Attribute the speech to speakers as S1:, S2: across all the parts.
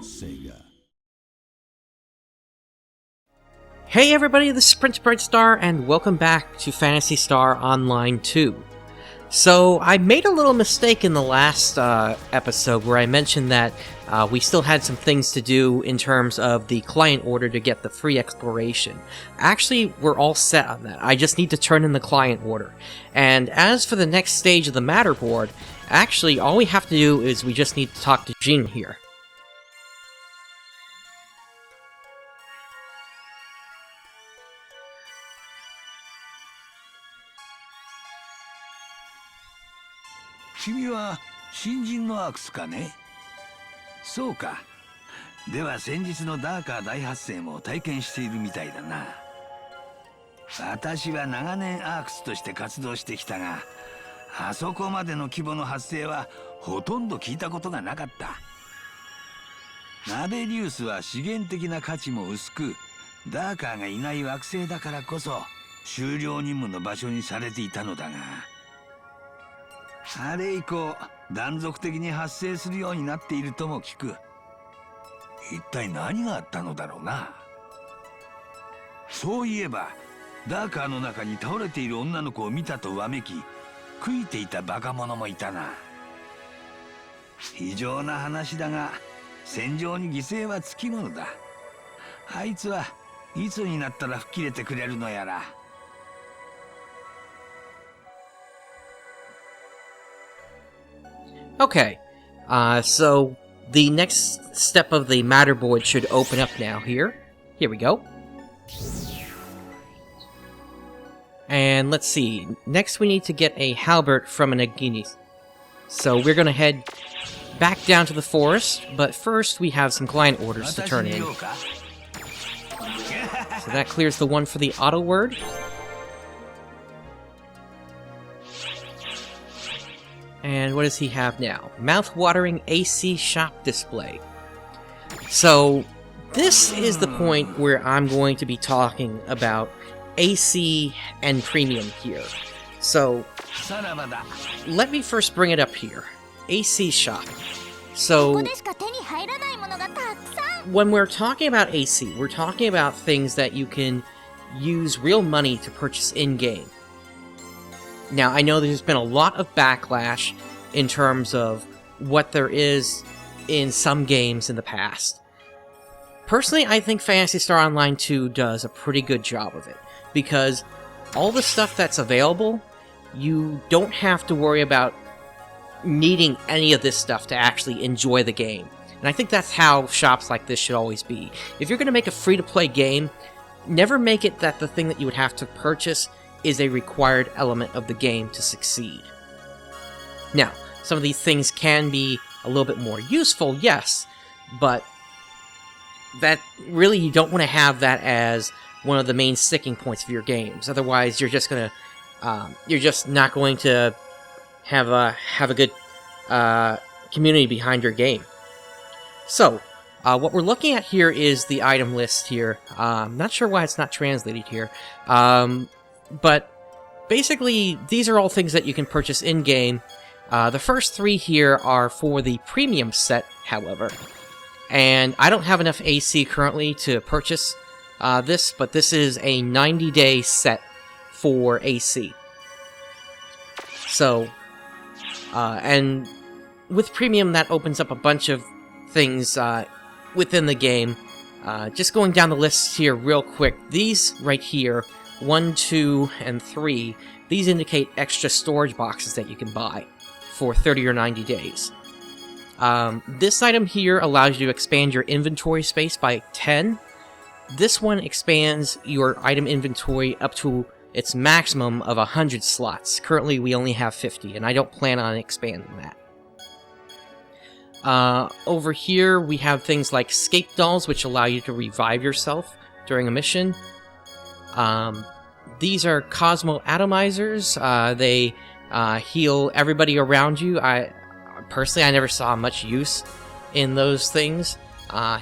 S1: SEGA.
S2: Hey everybody, this is Prince Brightstar, and welcome back to Phantasy Star Online 2. So, I made a little mistake in the last episode where I mentioned that we still had some things to do in terms of the client order to get the free exploration. Actually, we're all set on that. I just need to turn in the client order. And as for the next stage of the matter board, actually, all we have to do is we just need to talk to Jin here.
S1: You are 新人のアークスかね。そうか。では先日のダーカー大発生も体験しているみたいだな。私は長年アークスとして活動してきたが、あそこまでの規模の発生はほとんど聞いたことがなかった。ナベリウスは資源的な価値も薄く、ダーカーがいない惑星だからこそ終了任務の場所にされていたのだが、あれ以降断続的に発生するようになっているとも聞く。一体何があったのだろうな。そういえばダーカーの中に倒れている女の子を見たとわめき悔いていたバカ者もいたな。非常な話だが戦場に犠牲はつきものだ。あいつはいつになったら吹っ切れてくれるのやら。
S2: Okay, so the next step of the matter board should open up now here. Here we go. And let's see, next we need to get a halberd from an Agini. So we're gonna head back down to the forest, but first we have some client orders to turn in. So that clears the one for the auto word. And what does he have now? Mouth-watering AC shop display. So, this is the point where I'm going to be talking about AC and premium here. So, let me first bring it up here. AC shop. So, when we're talking about AC, we're talking about things that you can use real money to purchase in-game. Now, I know there's been a lot of backlash in terms of what there is in some games in the past. Personally, I think Phantasy Star Online 2 does a pretty good job of it, because all the stuff that's available, you don't have to worry about needing any of this stuff to actually enjoy the game. And I think that's how shops like this should always be. If you're going to make a free-to-play game, never make it that the thing that you would have to purchase is a required element of the game to succeed. Now, some of these things can be a little bit more useful, yes, but that really you don't want to have that as one of the main sticking points of your games. Otherwise, you're just not going to have a good community behind your game. So, what we're looking at here is the item list here. I'm not sure why it's not translated here. But basically, these are all things that you can purchase in-game. The first three here are for the premium set, however. And I don't have enough AC currently to purchase this, but this is a 90-day set for AC. So, and with premium, that opens up a bunch of things within the game. Just going down the list here real quick, these right here, 1, 2, and 3, these indicate extra storage boxes that you can buy for 30 or 90 days. This item here allows you to expand your inventory space by 10. This one expands your item inventory up to its maximum of 100 slots. Currently, we only have 50, and I don't plan on expanding that. Over here, we have things like Scape Dolls, which allow you to revive yourself during a mission. These are Cosmo Atomizers. They heal everybody around you. Personally, I never saw much use in those things.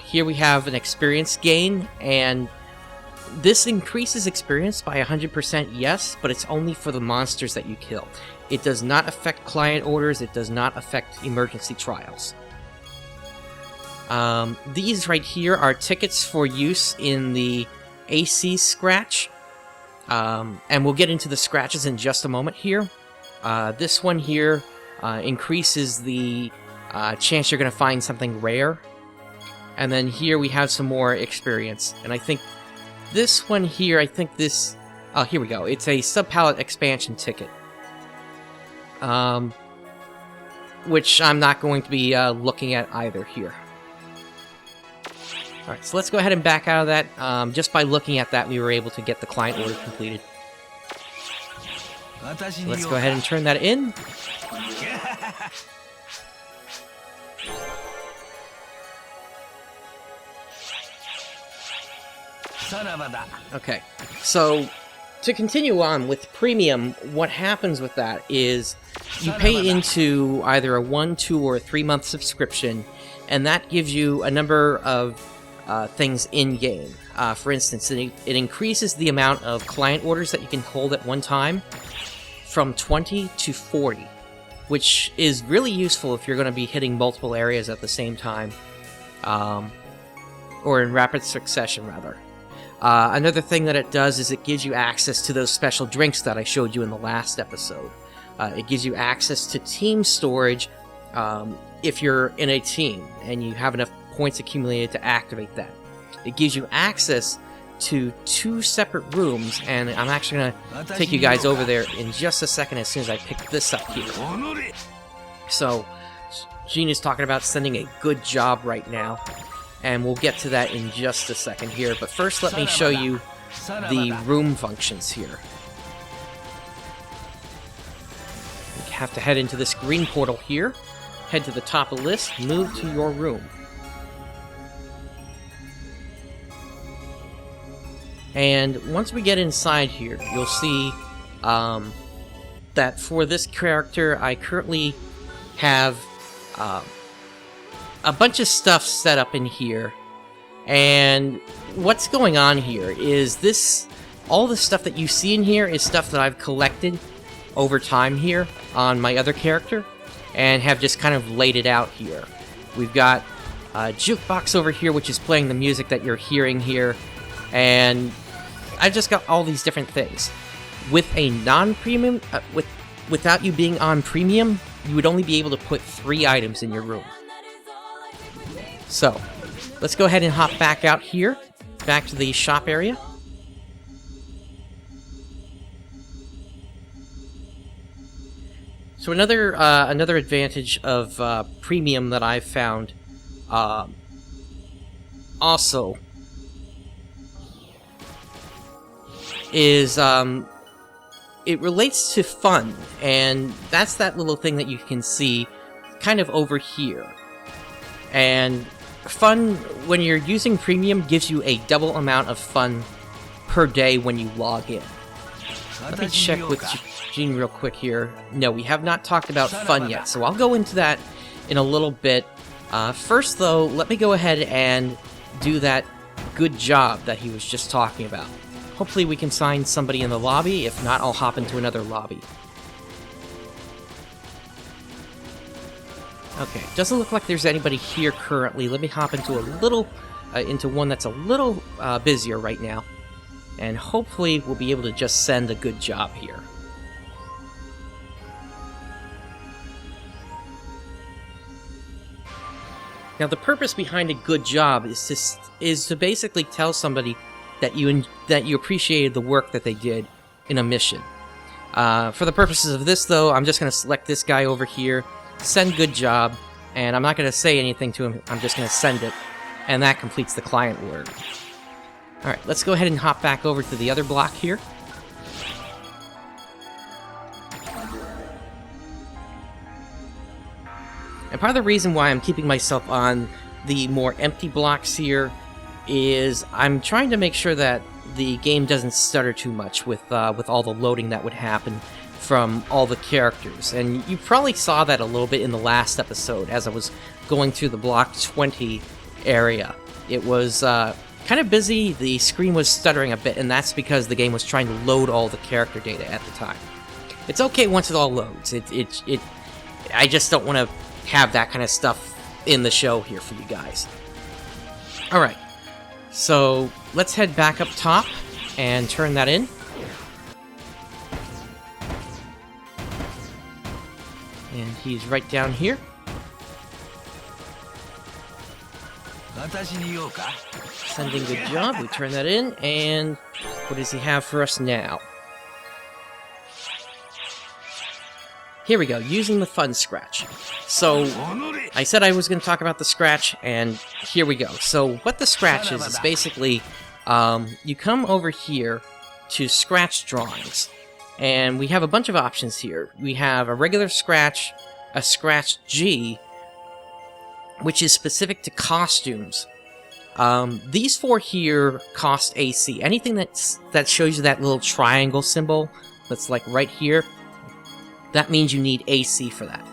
S2: Here we have an experience gain, and this increases experience by 100%, yes, but it's only for the monsters that you kill. It does not affect client orders, it does not affect emergency trials. These right here are tickets for use in the AC scratch. And we'll get into the scratches in just a moment here. This one here increases the chance you're going to find something rare. And then here we have some more experience. And I think this one here, oh, here we go. It's a sub-palette expansion ticket. Which I'm not going to be looking at either here. Alright, so let's go ahead and back out of that. Just by looking at that, we were able to get the client order completed. So let's go ahead and turn that in. Okay, so to continue on with premium, what happens with that is you pay into either a 1, 2, or 3 month subscription, and that gives you a number of things in-game. For instance, it increases the amount of client orders that you can hold at one time from 20 to 40, which is really useful if you're going to be hitting multiple areas at the same time, or in rapid succession, rather. Another thing that it does is it gives you access to those special drinks that I showed you in the last episode. It gives you access to team storage if you're in a team and you have enough points accumulated to activate that. It gives you access to 2 separate rooms, and I'm actually going to take you guys over there in just a second as soon as I pick this up here. So, Gene is talking about sending a good job right now, and we'll get to that in just a second here. But first, let me show you the room functions here. You have to head into this green portal here, head to the top of the list, move to your room. And once we get inside here, you'll see that for this character, I currently have a bunch of stuff set up in here. And what's going on here is all the stuff that you see in here is stuff that I've collected over time here on my other character, and have just kind of laid it out here. We've got a jukebox over here, which is playing the music that you're hearing here, and I've just got all these different things. With a non-premium, without you being on premium, you would only be able to put 3 items in your room. So, let's go ahead and hop back out here, back to the shop area. So another advantage of premium that I've found also is it relates to fun, and that's that little thing that you can see kind of over here. And fun, when you're using premium, gives you a double amount of fun per day when you log in. Let me check with Gene real quick here. No, we have not talked about fun yet, so I'll go into that in a little bit. First, though, let me go ahead and do that good job that he was just talking about. Hopefully we can find somebody in the lobby. If not, I'll hop into another lobby. Okay, doesn't look like there's anybody here currently. Let me hop into into one that's a little busier right now. And hopefully we'll be able to just send a good job here. Now, the purpose behind a good job is to basically tell somebody that you appreciated the work that they did in a mission. For the purposes of this, though, I'm just going to select this guy over here, send good job, and I'm not going to say anything to him. I'm just going to send it, and that completes the client order. Alright, let's go ahead and hop back over to the other block here. And part of the reason why I'm keeping myself on the more empty blocks here is I'm trying to make sure that the game doesn't stutter too much with all the loading that would happen from all the characters. And you probably saw that a little bit in the last episode as I was going through the block 20 area. It was kind of busy, the screen was stuttering a bit, and that's because the game was trying to load all the character data at the time. It's okay once it all loads. I just don't want to have that kind of stuff in the show here for you guys. Alright, so let's head back up top and turn that in. And he's right down here. Sending good job, we turn that in, and what does he have for us now? Here we go, using the fun scratch. So, I said I was going to talk about the scratch, and here we go. So, what the scratch is basically, you come over here to scratch drawings, and we have a bunch of options here. We have a regular scratch, a scratch G, which is specific to costumes. These four here cost AC. Anything that shows you that little triangle symbol that's like right here, that means you need AC for that.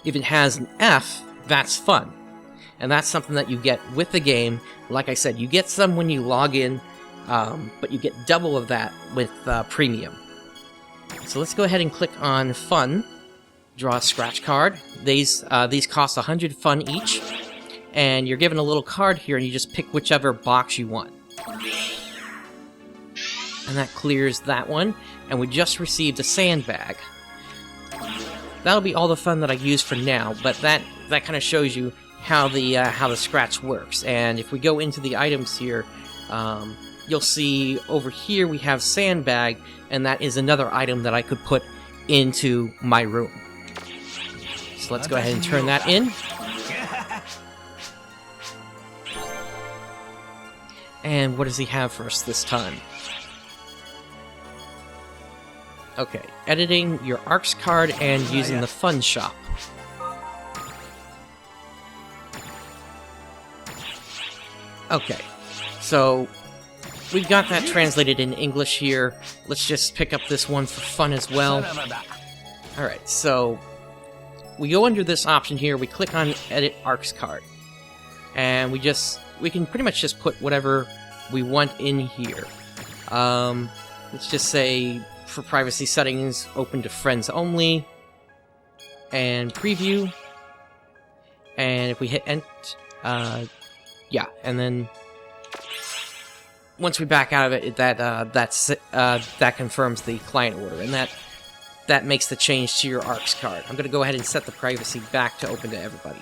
S2: If it has an F, that's fun. And that's something that you get with the game. Like I said, you get some when you log in, but you get double of that with Premium. So let's go ahead and click on Fun. Draw a scratch card. These cost 100 fun each. And you're given a little card here, and you just pick whichever box you want. And that clears that one. And we just received a sandbag. That'll be all the fun that I use for now, but that kind of shows you how the scratch works. And if we go into the items here, you'll see over here we have sandbag, and that is another item that I could put into my room. So let's go ahead and turn that in. And what does he have for us this time? Okay, editing your ARCS card and using the Fun Shop. Okay, so we've got that translated in English here. Let's just pick up this one for fun as well. Alright, so we go under this option here, we click on Edit ARCS card. And we can pretty much just put whatever we want in here. Let's just say, for privacy settings, open to friends only, and preview, and if we hit Ent, yeah, and then once we back out of it, that confirms the client order, and that makes the change to your ARCS card. I'm going to go ahead and set the privacy back to open to everybody.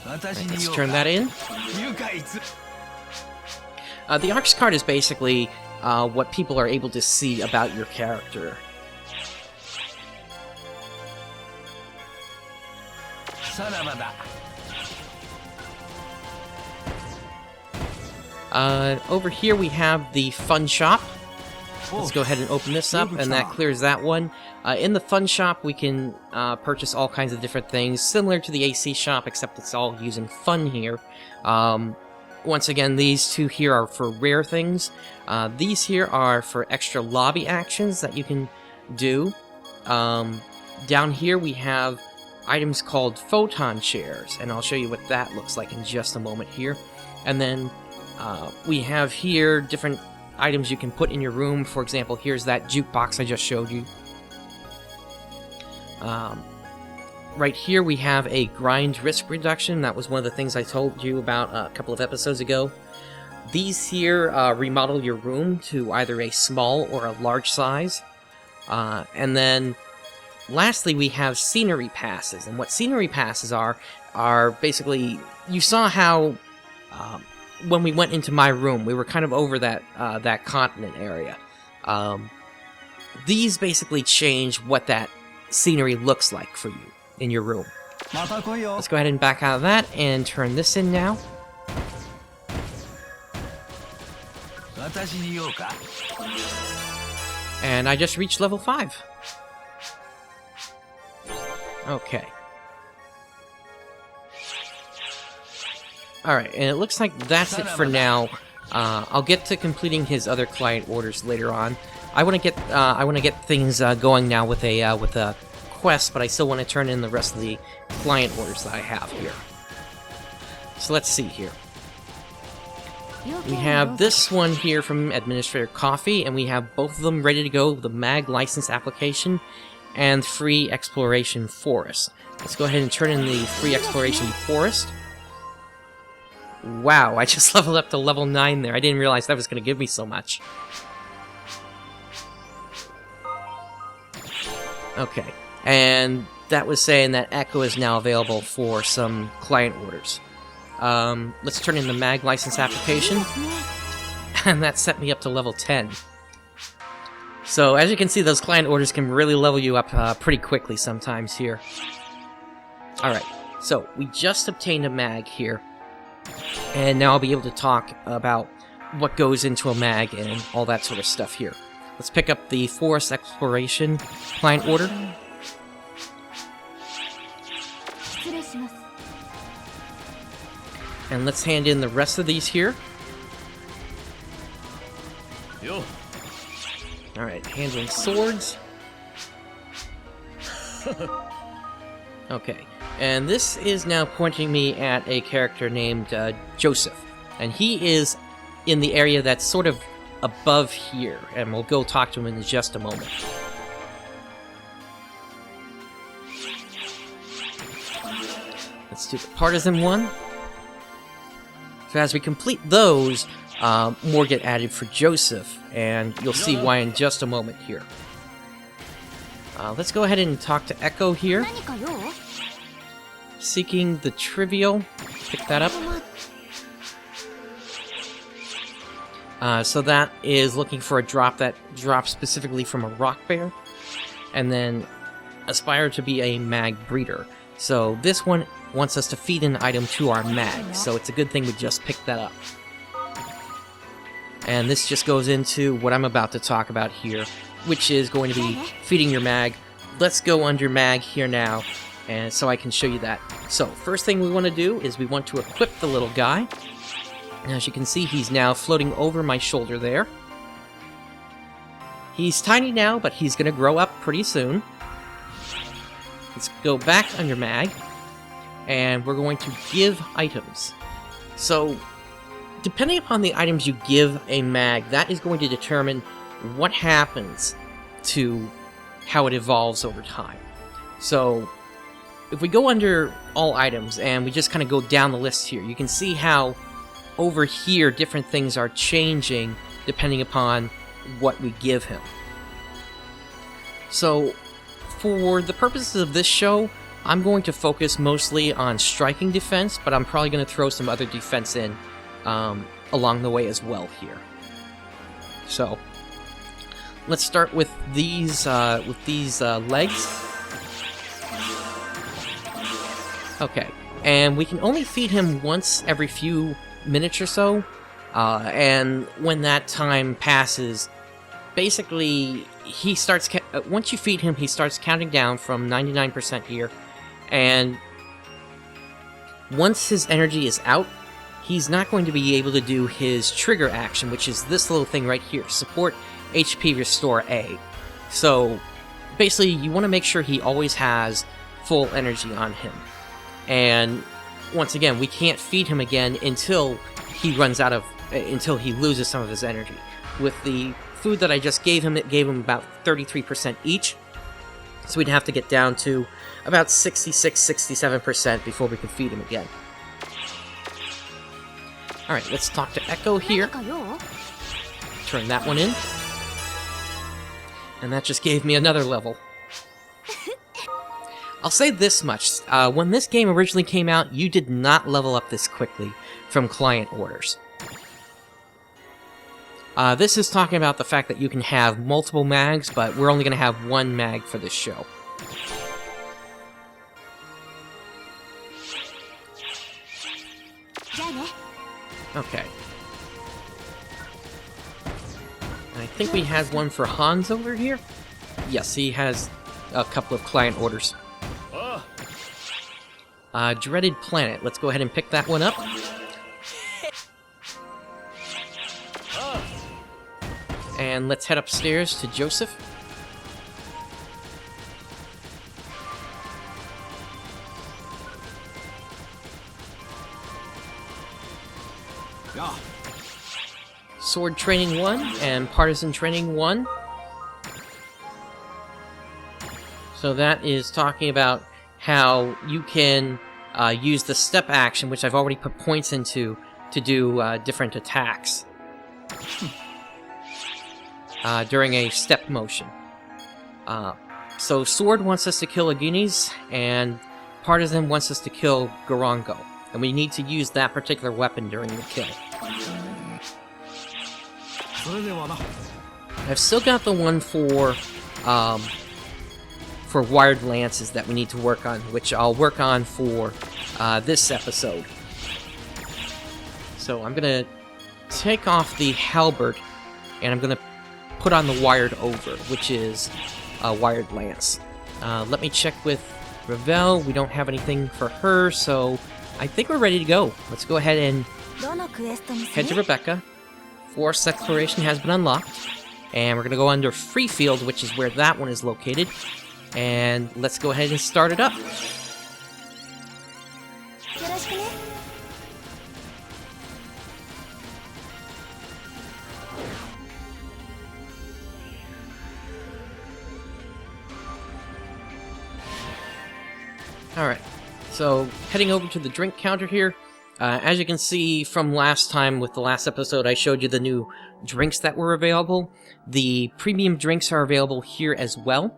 S2: Right, let's turn that in. The ARCS card is basically what people are able to see about your character. Over here we have the Fun Shop. Let's go ahead and open this up, and that clears that one. In the Fun Shop, we can purchase all kinds of different things, similar to the AC Shop, except it's all using fun here. Once again, these two here are for rare things. These here are for extra lobby actions that you can do. Down here we have items called photon chairs, and I'll show you what that looks like in just a moment here. And then we have here different items you can put in your room. For example, here's that jukebox I just showed you. Right here we have a grind risk reduction. That was one of the things I told you about a couple of episodes ago. These here remodel your room to either a small or a large size. And then lastly we have scenery passes. And what scenery passes are basically, you saw how when we went into my room, we were kind of over that continent area. These basically change what that scenery looks like for you in your room. Let's go ahead and back out of that and turn this in now. And I just reached level 5. Okay. Alright, and it looks like that's it for now. I'll get to completing his other client orders later on. I want to get things going now with a quest, but I still want to turn in the rest of the client orders that I have here. So let's see here. We have this one here from Administrator Coffee, and we have both of them ready to go, the MAG license application and free exploration forest. Let's go ahead and turn in the free exploration forest. Wow, I just leveled up to level 9 there. I didn't realize that was going to give me so much. Okay, and that was saying that Echo is now available for some client orders. Let's turn in the mag license application, and that set me up to level 10. So, as you can see, those client orders can really level you up pretty quickly sometimes here. Alright, so we just obtained a mag here, and now I'll be able to talk about what goes into a mag and all that sort of stuff here. Let's pick up the Forest Exploration client order. And let's hand in the rest of these here.
S1: Yo.
S2: Alright, handling swords. Okay, and this is now pointing me at a character named Joseph. And he is in the area that's sort of above here, and we'll go talk to him in just a moment. Let's do the partisan one. So as we complete those, more get added for Joseph, and you'll see why in just a moment here. Let's go ahead and talk to Echo here. Seeking the trivial. Pick that up. So that is looking for a drop that drops specifically from a rock bear. And then aspire to be a mag breeder. So this one wants us to feed an item to our mag, so it's a good thing we just picked that up. And this just goes into what I'm about to talk about here, which is going to be feeding your mag. Let's go under mag here now, and so I can show you that. So, first thing we want to do is we want to equip the little guy. And as you can see, he's now floating over my shoulder there. He's tiny now, but he's going to grow up pretty soon. Let's go back under mag, and we're going to give items. So, depending upon the items you give a mag, that is going to determine what happens to how it evolves over time. So, if we go under all items, and we just kind of go down the list here, you can see how over here different things are changing depending upon what we give him. So, for the purposes of this show, I'm going to focus mostly on striking defense, but I'm probably going to throw some other defense in along the way as well here. So, let's start with these legs. Okay, and we can only feed him once every few minutes or so, and when that time passes, basically he starts once you feed him, he starts counting down from 99% here, and once his energy is out, he's not going to be able to do his trigger action, which is this little thing right here, support HP restore A. So basically you want to make sure he always has full energy on him, and once again we can't feed him again until he runs out of until he loses some of his energy. With the food that I just gave him, it gave him about 33% each, so we'd have to get down to about 66-67% before we could feed him again. Alright, let's talk to Echo here. Turn that one in. And that just gave me another level. I'll say this much, when this game originally came out, you did not level up this quickly from client orders. This is talking about the fact that you can have multiple mags, but we're only going to have one mag for this show. Okay. And I think we have one for Hans over here? Yes, he has a couple of client orders. Dreaded Planet. Let's go ahead and pick that one up. And let's head upstairs to Joseph. Sword Training 1 and Partisan Training 1. So that is talking about how you can use the step action, which I've already put points into, to do different attacks during a step motion. So Sword wants us to kill Aginis, and Partisan wants us to kill Gorongo, and we need to use that particular weapon during the kill. I've still got the one for wired lances that we need to work on, which I'll work on for this episode. So I'm gonna take off the halberd, and I'm gonna put on the wired over, which is a wired lance. Let me check with Ravel. We don't have anything for her, so I think we're ready to go. Let's go ahead and head to Rebecca. Forest exploration has been unlocked, and we're gonna go under Free Field, which is where that one is located. And let's go ahead and start it up. Alright, so heading over to the drink counter here. As you can see from last time with the last episode, I showed you the new drinks that were available. The premium drinks are available here as well.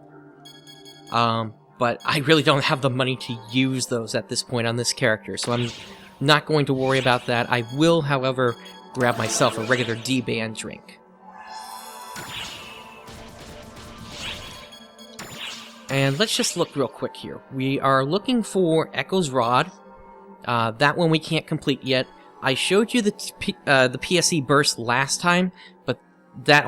S2: But I really don't have the money to use those at this point on this character, so I'm not going to worry about that. I will, however, grab myself a regular D-band drink. And let's just look real quick here. We are looking for Echo's Rod. That one we can't complete yet. I showed you the PSE burst last time, but that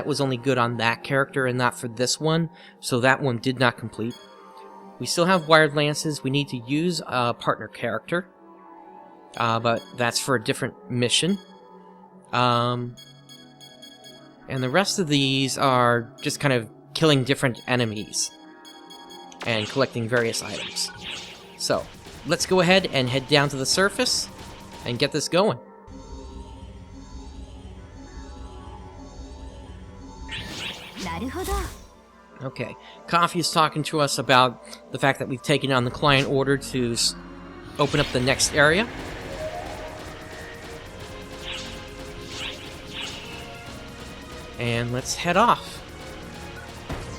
S2: was only good on that character and not for this one, so that one did not complete. We still have wired lances. We need to use a partner character, but that's for a different mission. And the rest of these are just kind of killing different enemies and collecting various items. So, let's go ahead and head down to the surface and get this going. Okay, Coffee is talking to us about the fact that we've taken on the client order to open up the next area. And let's head off.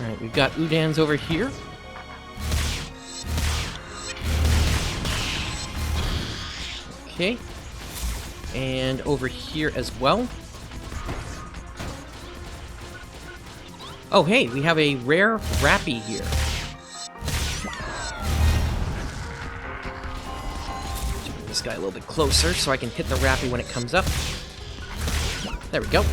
S2: Alright, we've got Udans over here. Okay. And over here as well. Oh, hey, we have a rare Rappy here. Bring this guy a little bit closer so I can hit the Rappy when it comes up. There we go.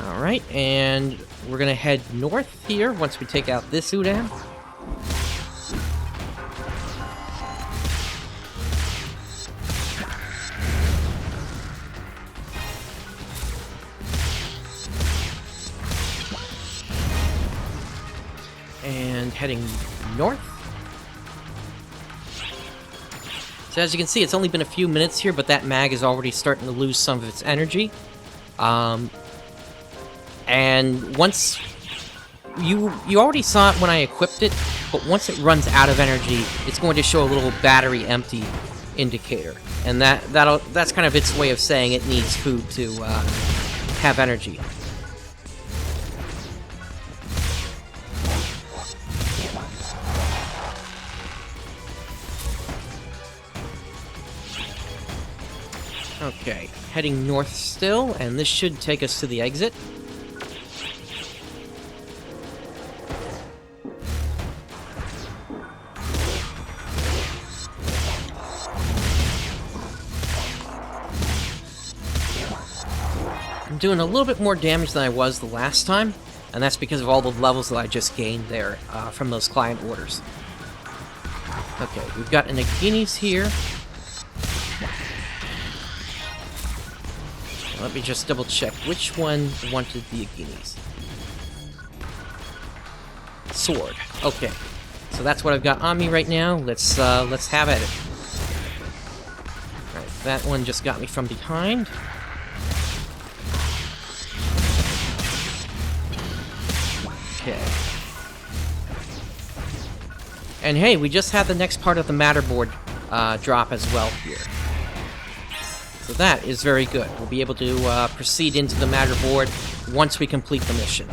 S2: Alright, and we're gonna head north here once we take out this Udan. And heading north. So as you can see, it's only been a few minutes here, but that mag is already starting to lose some of its energy. And once you already saw it when I equipped it, but once it runs out of energy, it's going to show a little battery empty indicator, and that's kind of its way of saying it needs food to have energy. Okay, heading north still, and this should take us to the exit. I'm doing a little bit more damage than I was the last time, and that's because of all the levels that I just gained there from those client orders. Okay, we've got an Aginis here. Let me just double check which one wanted the Aginis. Sword. Okay, so that's what I've got on me right now. Let's have at it. All right, that one just got me from behind. Okay. And hey, we just had the next part of the Matterboard drop as well here. So that is very good. We'll be able to proceed into the Matterboard once we complete the mission.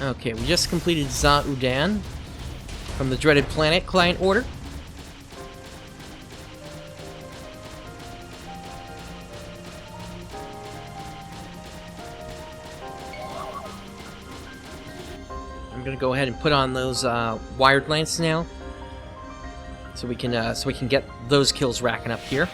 S2: Okay, we just completed Za-Udan from the Dreaded Planet client order. I'm gonna go ahead and put on those wired lance now, so we can get those kills racking up here.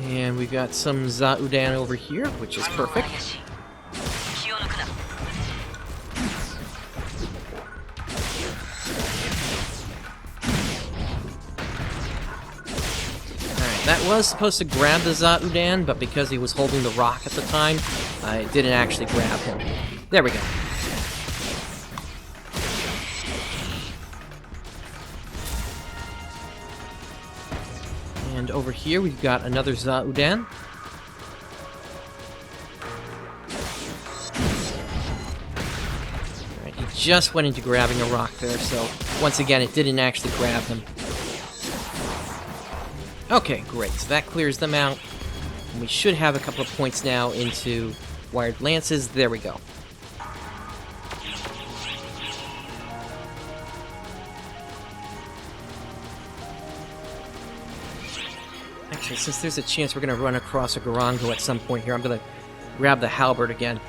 S2: And we've got some Za-Udan over here, which is perfect. Alright, that was supposed to grab the Za-Udan, but because he was holding the rock at the time, it didn't actually grab him. There we go. And over here we've got another Za-Udan. Alright, he just went into grabbing a rock there, so once again it didn't actually grab him. Okay, great, so that clears them out. And we should have a couple of points now into wired lances. There we go. Actually, since there's a chance we're going to run across a Garango at some point here, I'm going to grab the halberd again.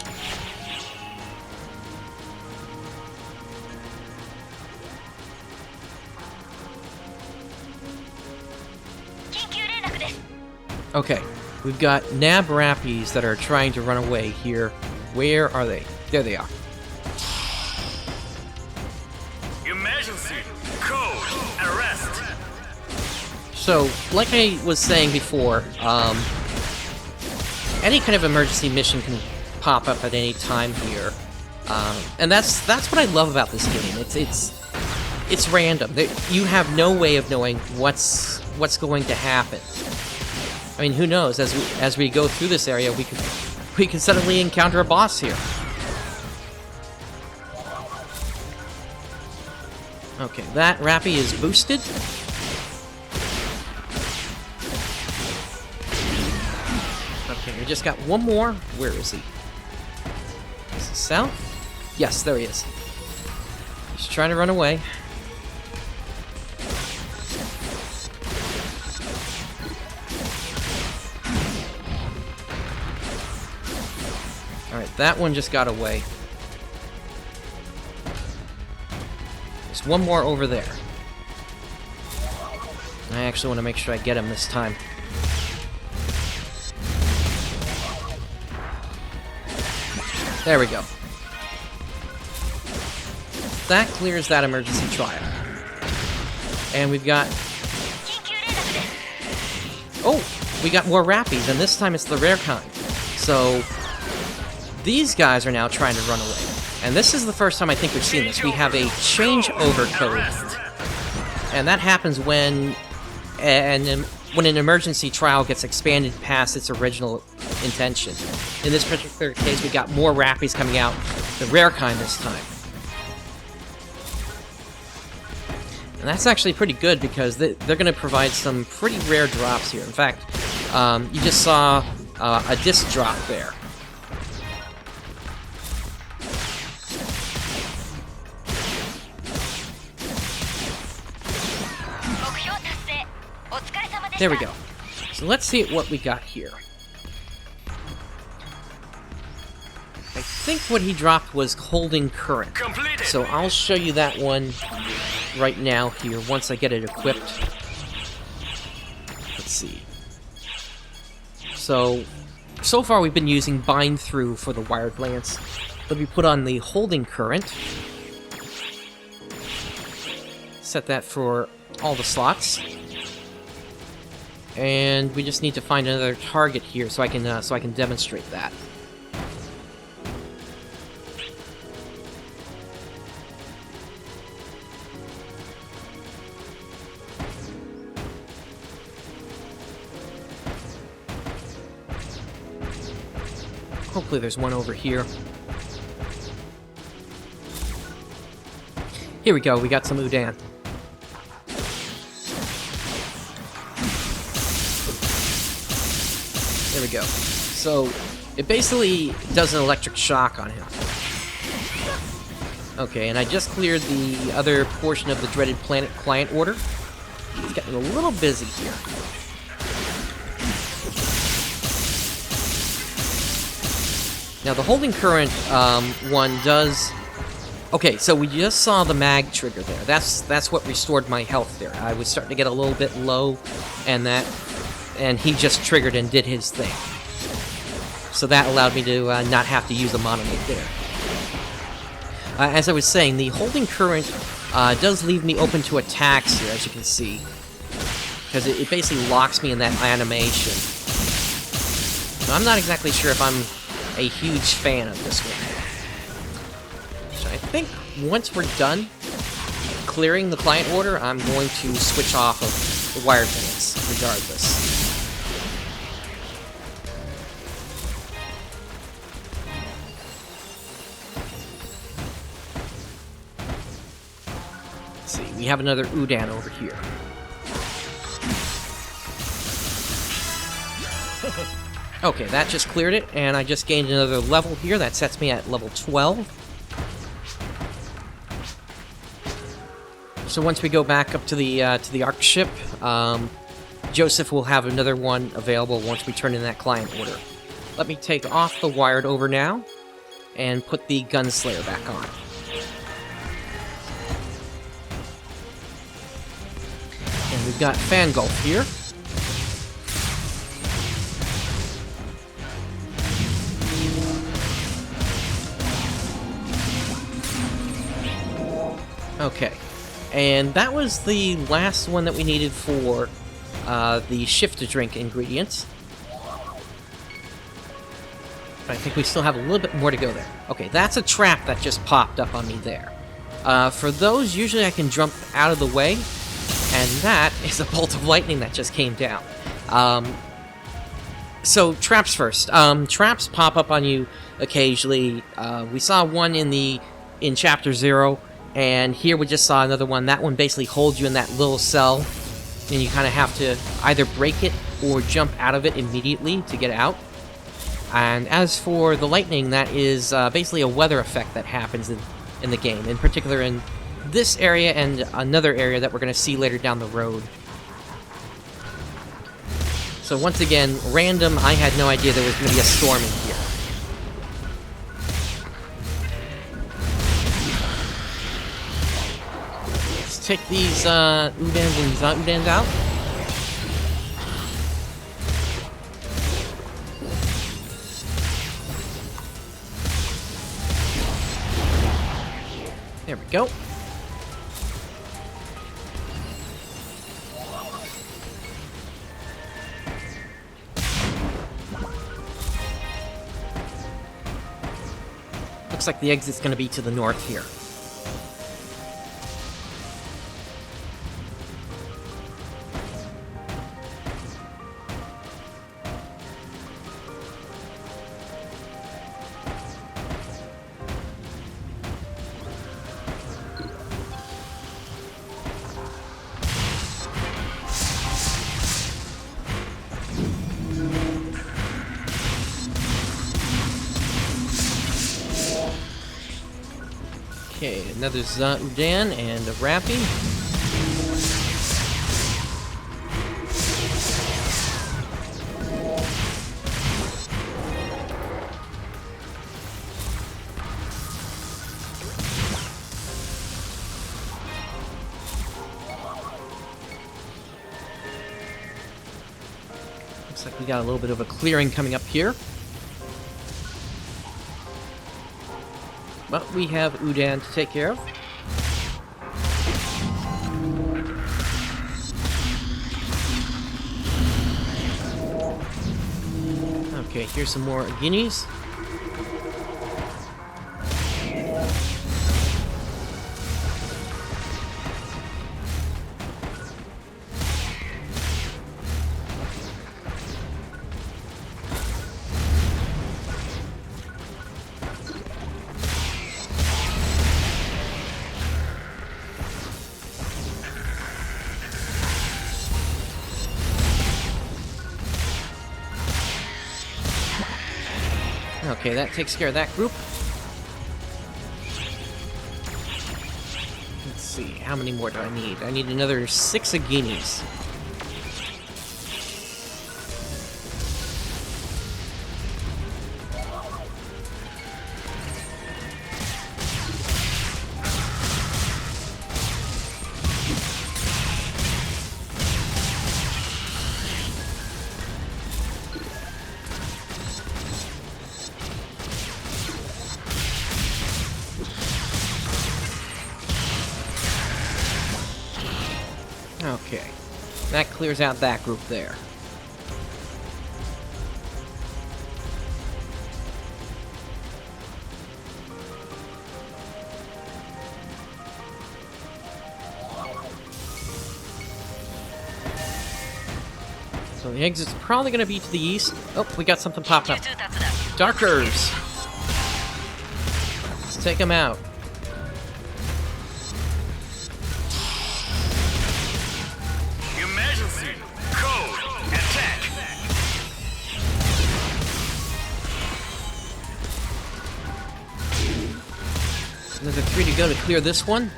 S2: Okay, we've got Nab Rappies that are trying to run away here. Where are they? There they are.
S3: Emergency! Code! Arrest!
S2: So, like I was saying before, any kind of emergency mission can pop up at any time here, and that's what I love about this game. It's random. You have no way of knowing what's going to happen. I mean, who knows? As we go through this area, we could suddenly encounter a boss here. Okay, that Rappy is boosted. Okay, we just got one more. Where is he? Is he south? Yes, there he is. He's trying to run away. Alright, that one just got away. There's one more over there. I actually want to make sure I get him this time. There we go. That clears that emergency trial. And we've got... Oh! We got more Rappies, and this time it's the rare kind. So... these guys are now trying to run away. And this is the first time I think we've seen this. We have a changeover code. And that happens when an emergency trial gets expanded past its original intention. In this particular case, we got more Rappies coming out, the rare kind this time. And that's actually pretty good because they're going to provide some pretty rare drops here. In fact, you just saw a disc drop there. There we go. So let's see what we got here. I think what he dropped was holding current.
S3: Completed.
S2: So I'll show you that one right now here once I get it equipped. Let's see. So far we've been using bind through for the wired lance. Let me put on the holding current. Set that for all the slots. And we just need to find another target here so I can demonstrate that. hopefully there's one over here. Here we go, we got some Udan. There we go. So, it basically does an electric shock on him. Okay, and I just cleared the other portion of the dreaded planet client order. It's getting a little busy here. Now, the holding current one does... Okay, so we just saw the mag trigger there. That's what restored my health there. I was starting to get a little bit low, and he just triggered and did his thing. So that allowed me to not have to use the monomate there. As I was saying, the holding current does leave me open to attacks here, as you can see. Because it basically locks me in that animation. So I'm not exactly sure if I'm a huge fan of this one. So I think once we're done clearing the client order, I'm going to switch off of the wired minutes, regardless. Let's see, we have another Udan over here. Okay, that just cleared it, and I just gained another level here. That sets me at level 12. So once we go back up to the Ark ship, Joseph will have another one available once we turn in that client order. Let me take off the wired over now, and put the Gunslayer back on. And we've got Fangulf here. Okay, and that was the last one that we needed for the shift-to-drink ingredients. But I think we still have a little bit more to go there. Okay, that's a trap that just popped up on me there. For those, usually I can jump out of the way, and that is a bolt of lightning that just came down. So, traps first. Traps pop up on you occasionally. We saw one in Chapter 0. And here we just saw another one. That one basically holds you in that little cell, and you kind of have to either break it or jump out of it immediately to get out. And as for the lightning, that is basically a weather effect that happens in the game, in particular in this area and another area that we're going to see later down the road. So once again, random, I had no idea there was going to be a storm in here. Take these Udans and Udans out. There we go. Looks like the exit's going to be to the north here. Okay, another Udan and a Rappy. Looks like we got a little bit of a clearing coming up here. But we have Udan to take care of. Okay, here's some more guineas. Okay, that takes care of that group. Let's see, how many more do I need? I need another 6 Aginis. Okay, that clears out that group there. So the exit's probably going to be to the east. Oh, we got something popped up. Darkers! Let's take them out.
S3: Emergency! Code! Attack!
S2: Another 3 to go to clear this one.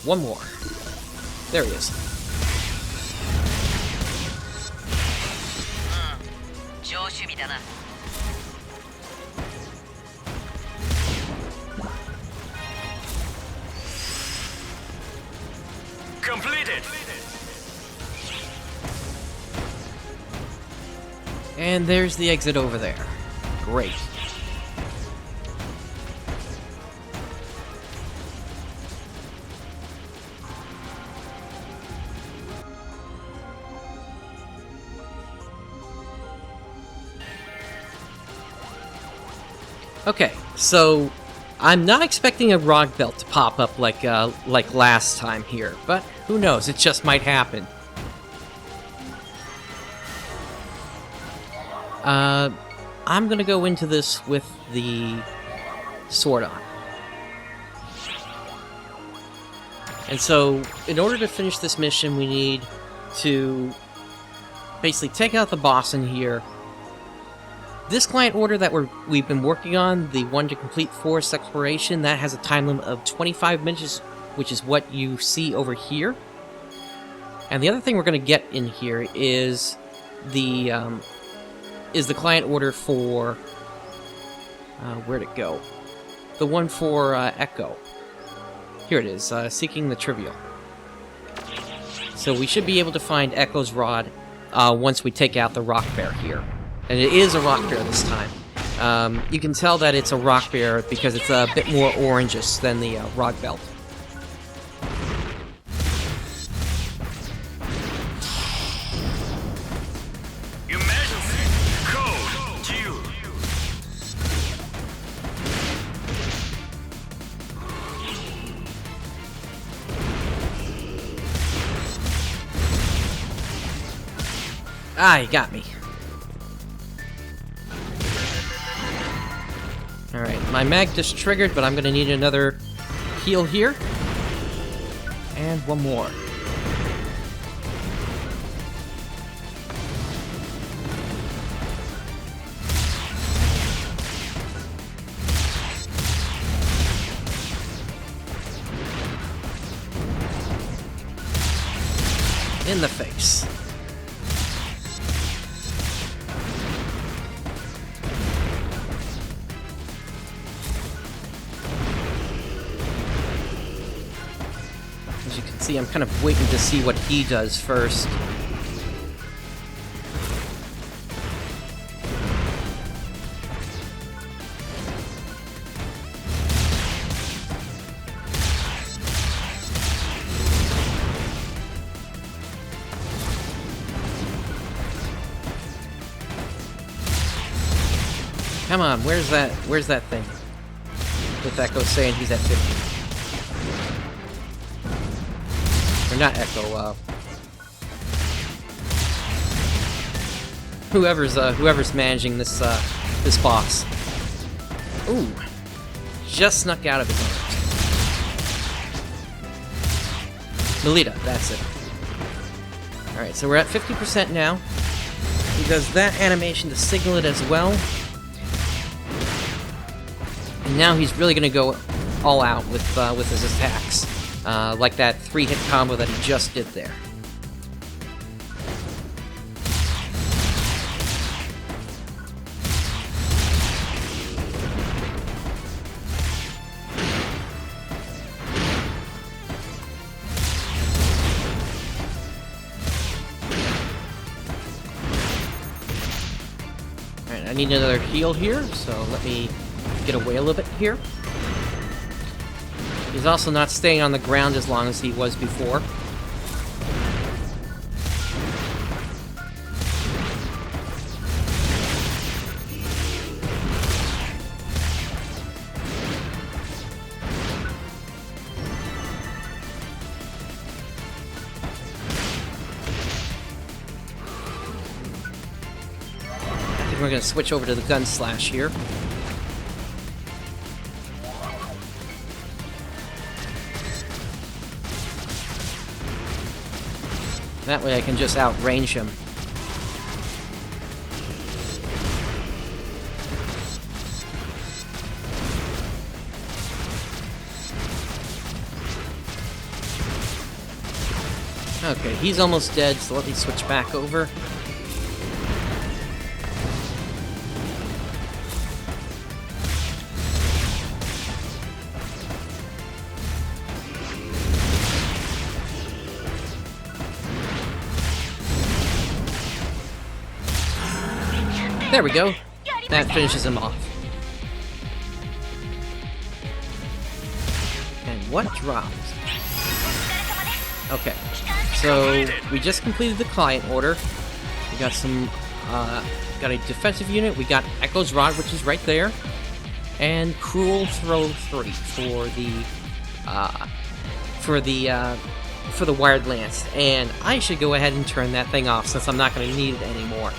S2: One more. There he is.
S3: Completed!
S2: And there's the exit over there. Great. Okay, so I'm not expecting a rock belt to pop up like last time here, but who knows? It just might happen. I'm gonna go into this with the sword on. And so, in order to finish this mission, we need to basically take out the boss in here. This client order that we've been working on, the one to complete forest exploration, that has a time limit of 25 minutes, which is what you see over here. And the other thing we're going to get in here is the client order for where'd it go? The one for Echo. Here it is, Seeking the Trivial. So we should be able to find Echo's Rod once we take out the rock bear here. And it is a rock bear this time. You can tell that it's a rock bear because it's a bit more orangish than the rock belt.
S3: Emergency! Code! Q!
S2: Ah, you got me. Alright, my mag just triggered, but I'm gonna need another heal here. And one more. In the face. As you can see, I'm kind of waiting to see what he does first. Come on, where's that thing? With Echo saying he's at 50. Or not Echo, whoever's managing this this boss. Ooh. Just snuck out of his arms. Melita, that's it. Alright, so we're at 50% now. He does that animation to signal it as well. And now he's really going to go all out with his attacks. Like that 3-hit combo that he just did there. Alright, I need another heal here, so let me get away a little bit here. He's also not staying on the ground as long as he was before. I think we're going to switch over to the gun slash here. That way I can just outrange him. Okay, he's almost dead, so let me switch back over. There we go. That finishes him off. And what dropped? Okay, so we just completed the client order. We got some, got a defensive unit. We got Echo's Rod, which is right there, and Cruel Throw 3 for the Wired Lance. And I should go ahead and turn that thing off since I'm not going to need it anymore.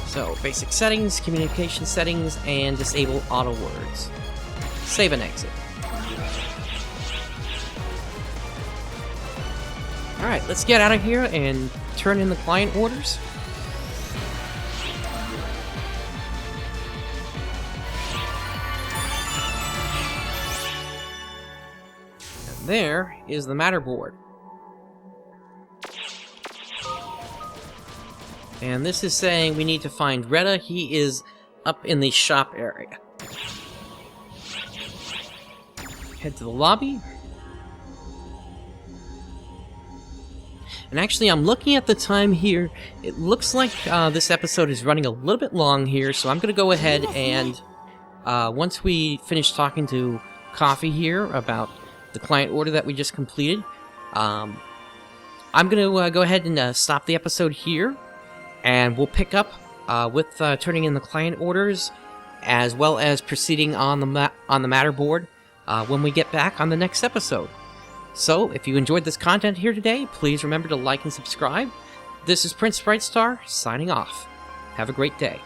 S2: So, basic settings, communication settings, and disable auto words. Save and exit. Alright, let's get out of here and turn in the client orders. And there is the matter board. And this is saying we need to find Retta. He is up in the shop area. Head to the lobby. And actually, I'm looking at the time here. It looks like this episode is running a little bit long here, so I'm going to go ahead and once we finish talking to Coffee here about the client order that we just completed, I'm going to go ahead and stop the episode here. And we'll pick up with turning in the client orders, as well as proceeding on the matter board when we get back on the next episode. So, if you enjoyed this content here today, please remember to like and subscribe. This is Prince Brightstar, signing off. Have a great day.